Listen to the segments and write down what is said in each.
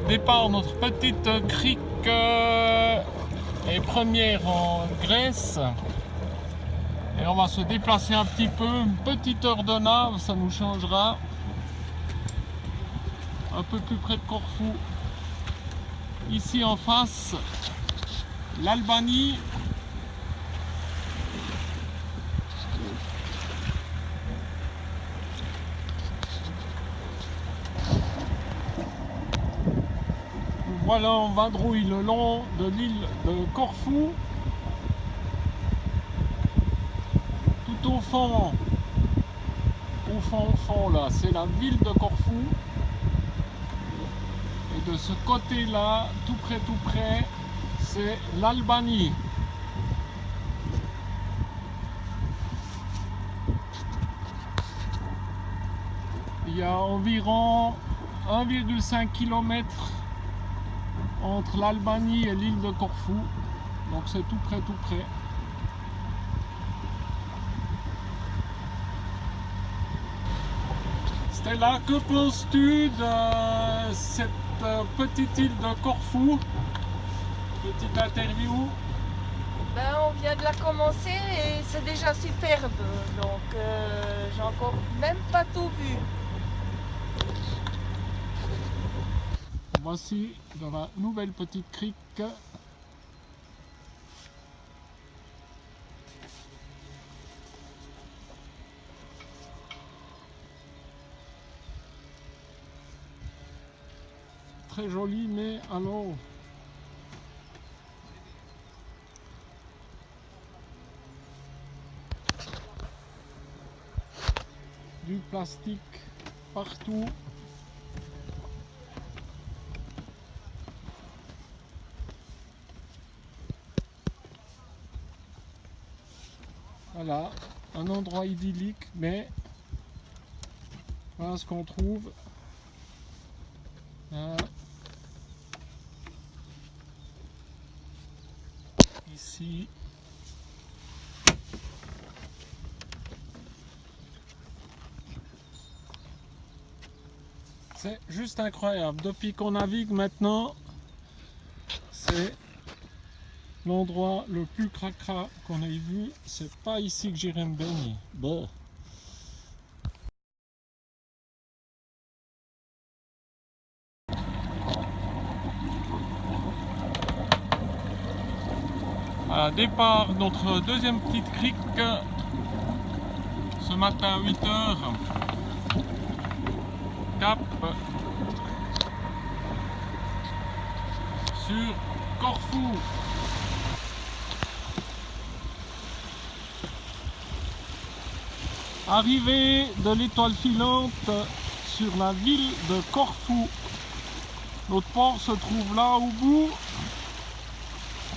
Départ notre petite crique et première en Grèce, et on va se déplacer un petit peu, une petite heure de nave, ça nous changera un peu plus près de Corfou. Ici en face, l'Albanie. Voilà, on vadrouille le long de l'île de Corfou. Tout au fond là, c'est la ville de Corfou. Et de ce côté-là, tout près, c'est l'Albanie. Il y a environ 1,5 km entre l'Albanie et l'île de Corfou, donc c'est tout près. Stella, que penses-tu de cette petite île de Corfou? Petite interview. Ben, on vient de la commencer et c'est déjà superbe, donc j'ai encore même pas tout vu. Voici dans la nouvelle petite crique. Très jolie, mais alors du plastique partout. Voilà, un endroit idyllique, mais voilà ce qu'on trouve. Ici. C'est juste incroyable. Depuis qu'on navigue maintenant, c'est l'endroit le plus cracra qu'on ait vu. C'est pas ici que j'irai me baigner. Bon. Voilà, départ notre deuxième petite crique ce matin à 8 h. Cap sur Corfou. Arrivée de l'étoile filante sur la ville de Corfou. Notre port se trouve là au bout,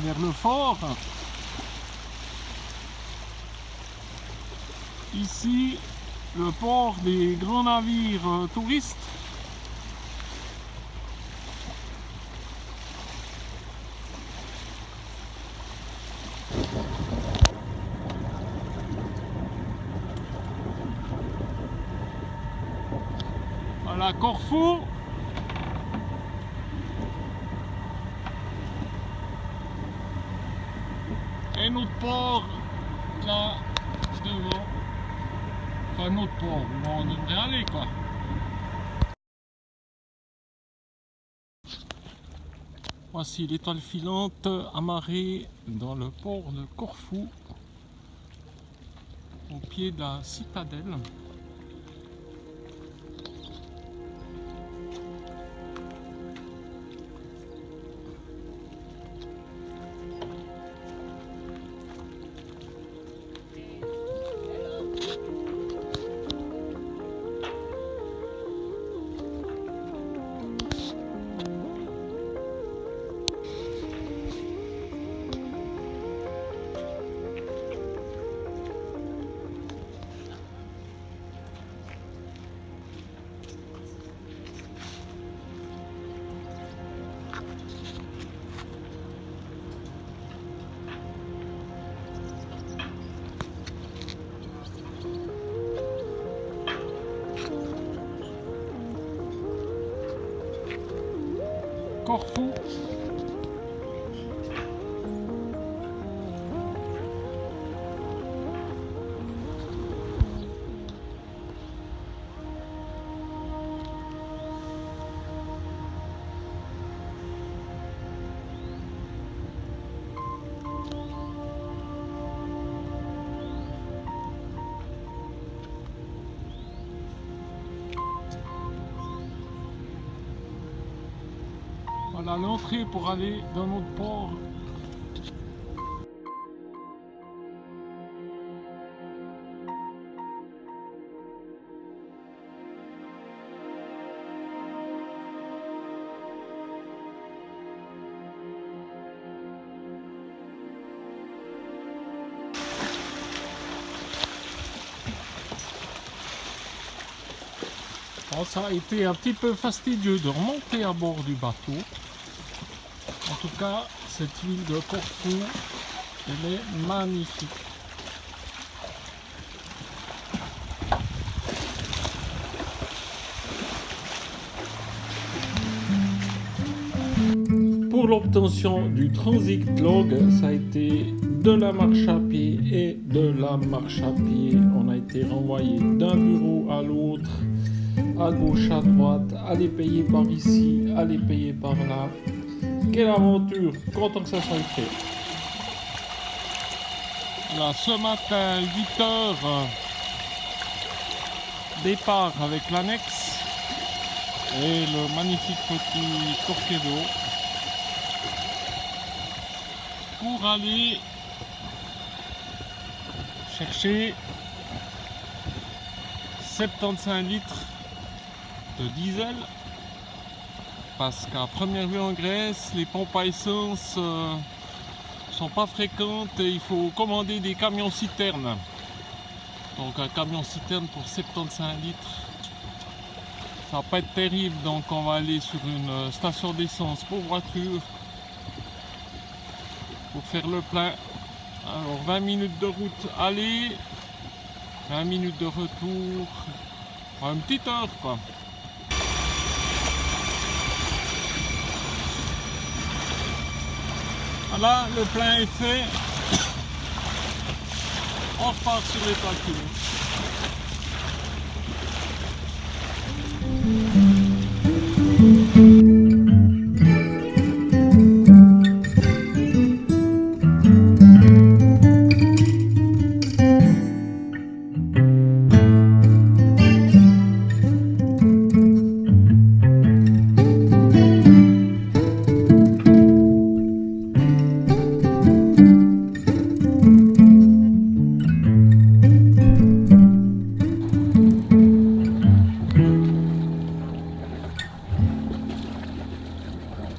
vers le fort. Ici, le port des grands navires touristes. Voilà, Corfou. Et notre port, là, devant. Enfin, notre port, on devrait aller, quoi. Voici l'étoile filante amarrée dans le port de Corfou, au pied de la citadelle. Corfou. Voilà l'entrée pour aller dans notre port. Bon, ça a été un petit peu fastidieux de remonter à bord du bateau. En tout cas, cette ville de Corfou, elle est magnifique. Pour l'obtention du Transit Log, ça a été de la marche à pied et de la marche à pied. On a été renvoyé d'un bureau à l'autre, à gauche, à droite, aller payer par ici, aller payer par là. Quelle aventure, content que ça soit fait. Là, ce matin, 8h, départ avec l'annexe et le magnifique petit Torpedo pour aller chercher 75 litres de diesel. Parce qu'à première vue en Grèce, les pompes à essence sont pas fréquentes et il faut commander des camions citernes. Donc un camion citerne pour 75 litres, ça va pas être terrible. Donc on va aller sur une station d'essence pour voiture pour faire le plein. Alors 20 minutes de route aller, 20 minutes de retour, une petite heure quoi. Voilà, le plein est fait. On repart sur les calculs.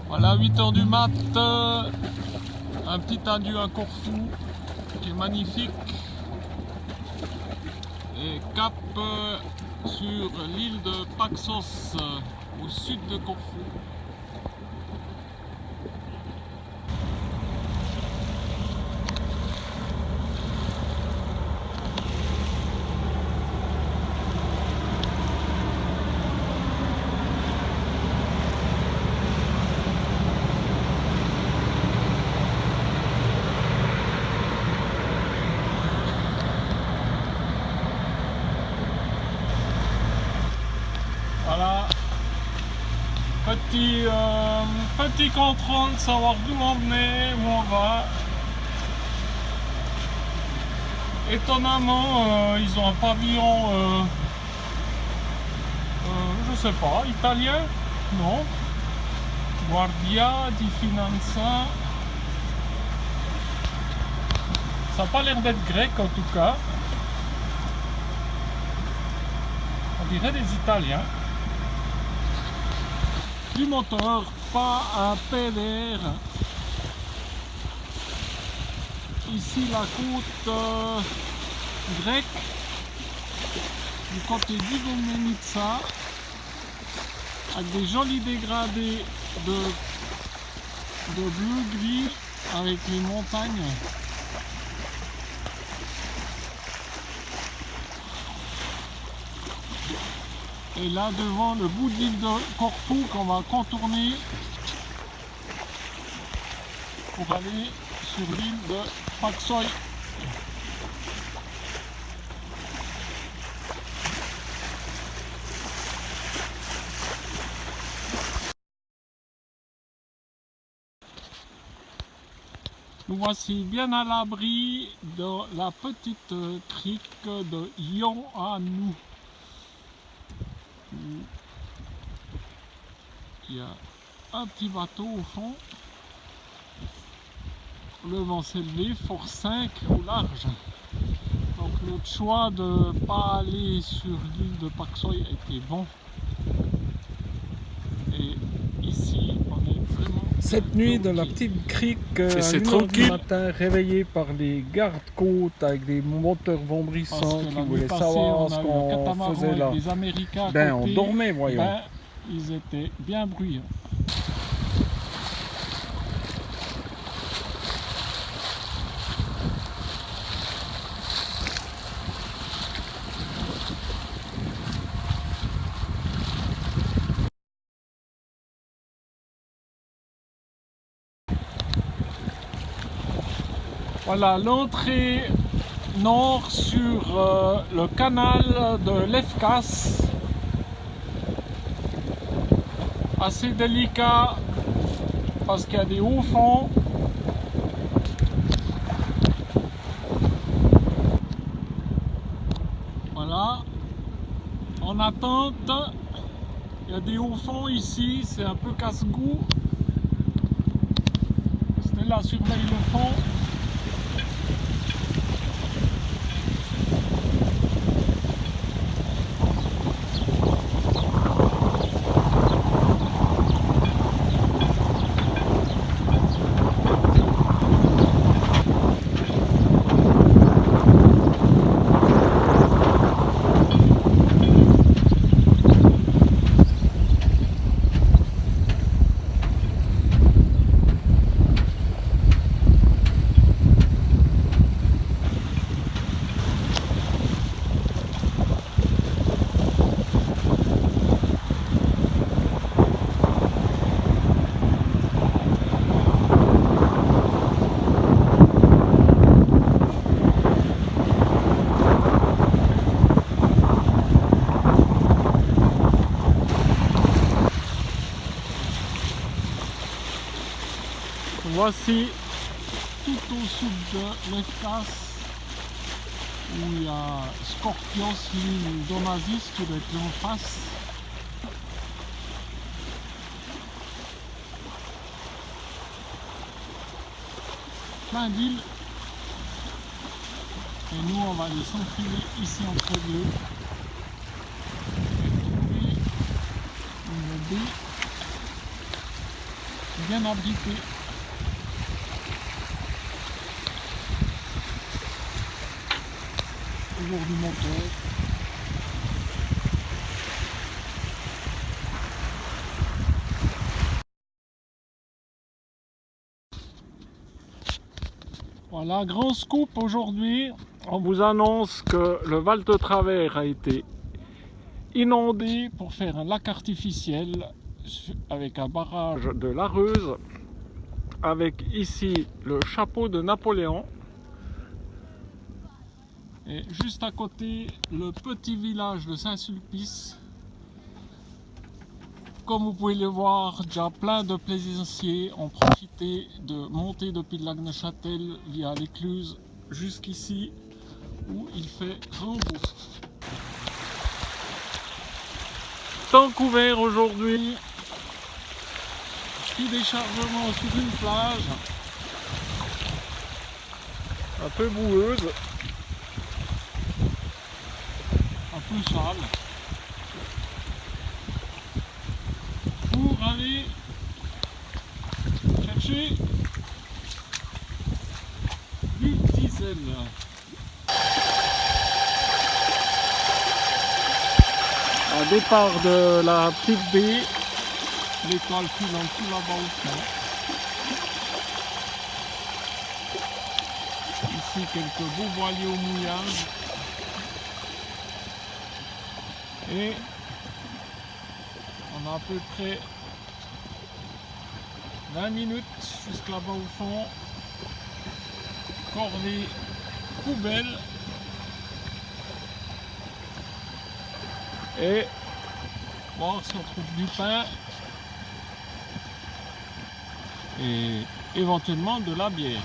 Voilà, 8h du mat, un petit adieu à Corfou qui est magnifique et cap sur l'île de Paxos au sud de Corfou. Voilà, petit contrôle de savoir d'où on venait, où on va. Étonnamment, ils ont un pavillon, je sais pas, italien, non? Guardia di Finanza. Ça n'a pas l'air d'être grec en tout cas. On dirait des Italiens. Du moteur, pas un PDR. Ici la côte grecque, du côté d'Igomenitsa, avec des jolis dégradés de bleu-gris avec les montagnes. Et là devant le bout de l'île de Corfou qu'on va contourner pour aller sur l'île de Pak Soi. Nous voici bien à l'abri de la petite crique de Yon Anu. Il y a un petit bateau au fond. Le vent s'est levé, force 5 au large. Donc notre choix de ne pas aller sur l'île de Pak Soi était bon. Et ici, on est vraiment... Cette nuit, dans la petite crique, à c'est 1h du tranquille. matin, réveillé par les gardes-côtes avec des moteurs vombrissants qui voulaient savoir ce qu'on faisait là. Les Américains à Ben, on côté, dormait, voyons. ben, ils étaient bien bruyants. Voilà l'entrée nord sur le canal de l'Efkas. Assez délicat parce qu'il y a des hauts fonds. Voilà. En attente, il y a des hauts fonds ici, c'est un peu casse-cou. Stella surveille le fond. Voici tout au sud de l'Efkas où il y a Scorpios, l'île d'Onassis qui doit être en face. Plein d'îles. Et nous on va aller s'enfiler ici entre deux et trouver une baie bien abritée. Toujours du moteur. Voilà, grand scoop aujourd'hui. On vous annonce que le Val de Travers a été inondé pour faire un lac artificiel avec un barrage de l'Areuse, avec ici le chapeau de Napoléon. Et juste à côté, le petit village de Saint-Sulpice. Comme vous pouvez le voir, déjà plein de plaisanciers ont profité de monter depuis le lac Neuchâtel via l'écluse jusqu'ici où il fait grand beau. Temps couvert aujourd'hui, petit déchargement sur une plage, un peu boueuse, un peu sale, pour aller chercher du diesel. Au départ de la petite baie, l'étoile file en tout là-bas au fond. Ici quelques beaux voiliers au mouillage. Et on a à peu près 20 minutes jusque là-bas au fond. Corvée, poubelle. Et voir si on trouve du pain. Et éventuellement de la bière.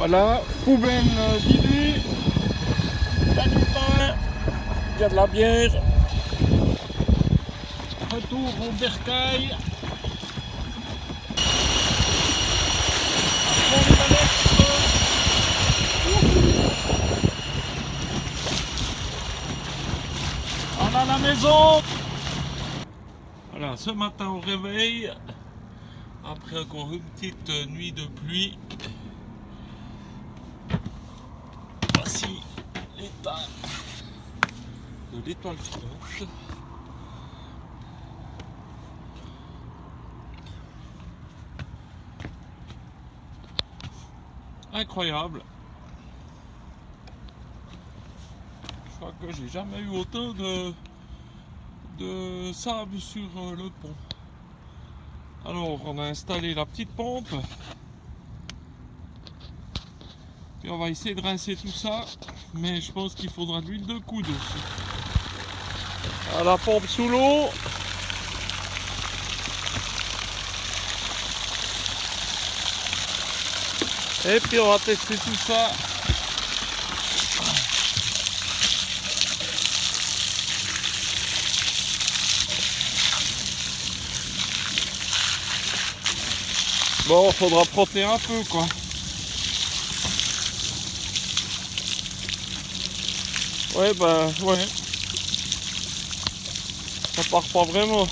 Voilà, poubelle vidée, il y a du pain, il y a de la bière. Retour au bercail. À fond les manettes. On a la maison. Voilà, ce matin au réveil, après encore une petite nuit de pluie. Voici l'état de l'étoile filante. Incroyable. Je crois que j'ai jamais eu autant de sable sur le pont. Alors on a installé la petite pompe. Et on va essayer de rincer tout ça, mais je pense qu'il faudra de l'huile de coude aussi. À la pompe sous l'eau. Et puis on va tester tout ça. Bon, faudra frotter un peu quoi. Ouais, bah, ouais. Ça part pas vraiment.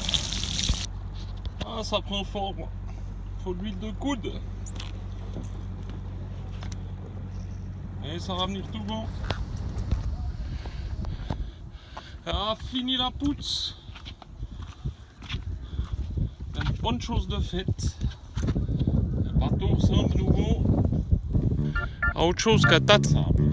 Ah, ça prend forme. Faut de l'huile de coude. Et ça va venir tout bon. Ah, fini la pousse. Une bonne chose de faite. Le bateau ressemble nouveau à autre chose qu'un tas de sable.